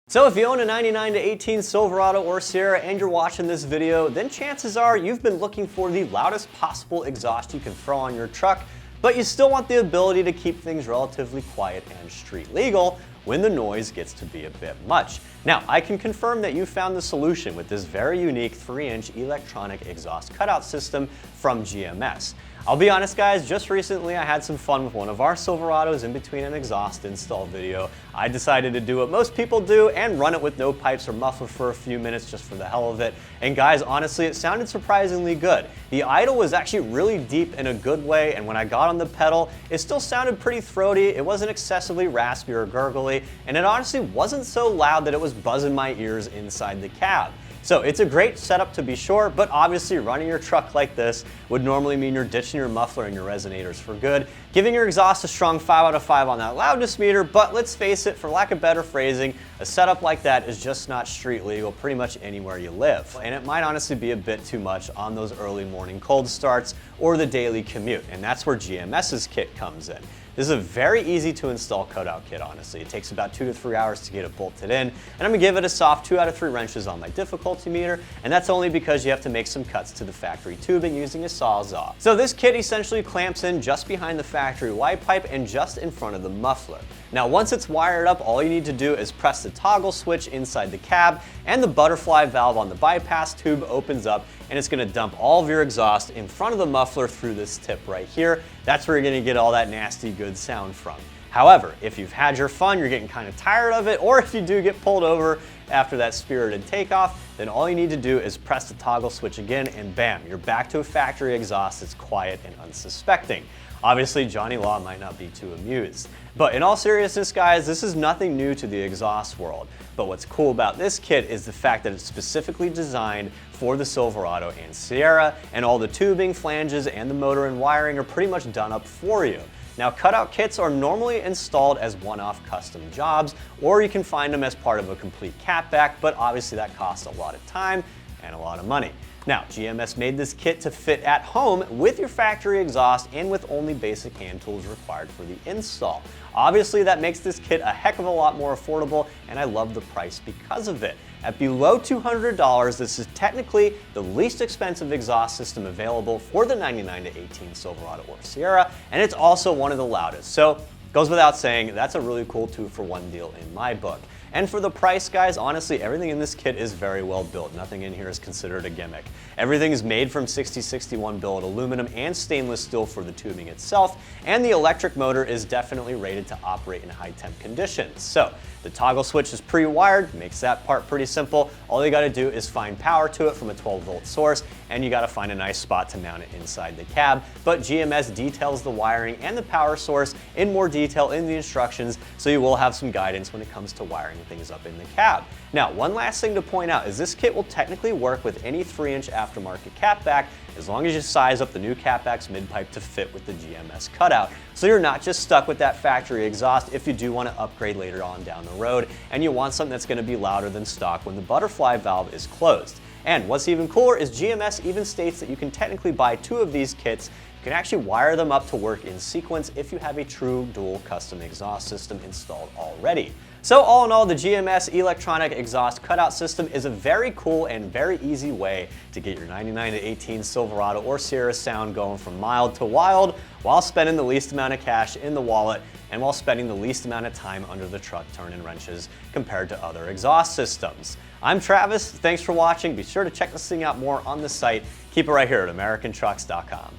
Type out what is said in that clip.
So if you own a 99 to 18 Silverado or Sierra and you're watching this video, then chances are you've been looking for the loudest possible exhaust you can throw on your truck, but you still want the ability to keep things relatively quiet and street legal when the noise gets to be a bit much. Now, I can confirm that you found the solution with this very unique 3-inch electronic exhaust cutout system from GMS. I'll be honest guys, just recently I had some fun with one of our Silverados in between an exhaust install video. I decided to do what most people do and run it with no pipes or muffler for a few minutes just for the hell of it. And guys, honestly, it sounded surprisingly good. The idle was actually really deep in a good way, and when I got on the pedal, it still sounded pretty throaty. It wasn't excessively raspy or gurgly, and it honestly wasn't so loud that it was buzzing my ears inside the cab. So it's a great setup to be sure, but obviously running your truck like this would normally mean you're ditching your muffler and your resonators for good, giving your exhaust a strong 5 out of 5 on that loudness meter. But let's face it, for lack of better phrasing, a setup like that is just not street legal pretty much anywhere you live. And it might honestly be a bit too much on those early morning cold starts or the daily commute, and that's where GMS's kit comes in. This is a very easy to install cutout kit, honestly. It takes about 2 to 3 hours to get it bolted in, and I'm gonna give it a soft 2 out of 3 wrenches on my difficulty meter, and that's only because you have to make some cuts to the factory tubing using a Sawzall. So this kit essentially clamps in just behind the factory Y pipe and just in front of the muffler. Now once it's wired up, all you need to do is press the toggle switch inside the cab, and the butterfly valve on the bypass tube opens up, and it's gonna dump all of your exhaust in front of the muffler through this tip right here. That's where you're gonna get all that nasty good sound from. However, if you've had your fun, you're getting kind of tired of it, or if you do get pulled over after that spirited takeoff, then all you need to do is press the toggle switch again, and bam, you're back to a factory exhaust that's quiet and unsuspecting. Obviously, Johnny Law might not be too amused. But in all seriousness, guys, this is nothing new to the exhaust world. But what's cool about this kit is the fact that it's specifically designed for the Silverado and Sierra, and all the tubing, flanges, and the motor and wiring are pretty much done up for you. Now, cutout kits are normally installed as one-off custom jobs, or you can find them as part of a complete catback, but obviously that costs a lot of time and a lot of money. Now, GMS made this kit to fit at home with your factory exhaust and with only basic hand tools required for the install. Obviously, that makes this kit a heck of a lot more affordable, and I love the price because of it. At below $200, this is technically the least expensive exhaust system available for the 99 to 18 Silverado or Sierra, and it's also one of the loudest. So, goes without saying, that's a really cool 2-for-1 deal in my book. And for the price, guys, honestly, everything in this kit is very well built. Nothing in here is considered a gimmick. Everything is made from 6061 billet aluminum and stainless steel for the tubing itself, and the electric motor is definitely rated to operate in high temp conditions. So the toggle switch is pre-wired, makes that part pretty simple. All you gotta do is find power to it from a 12-volt source, and you gotta find a nice spot to mount it inside the cab. But GMS details the wiring and the power source in more detail in the instructions, so you will have some guidance when it comes to wiring things up in the cab. Now, one last thing to point out is this kit will technically work with any 3-inch aftermarket catback as long as you size up the new catback's mid-pipe to fit with the GMS cutout. So you're not just stuck with that factory exhaust if you do want to upgrade later on down the road and you want something that's going to be louder than stock when the butterfly valve is closed. And what's even cooler is GMS even states that you can technically buy 2 of these kits. You can actually wire them up to work in sequence if you have a true dual custom exhaust system installed already. So all in all, the GMS electronic exhaust cutout system is a very cool and very easy way to get your 99 to 18 Silverado or Sierra sound going from mild to wild while spending the least amount of cash in the wallet and while spending the least amount of time under the truck turning wrenches compared to other exhaust systems. I'm Travis, thanks for watching. Be sure to check this thing out more on the site. Keep it right here at AmericanTrucks.com.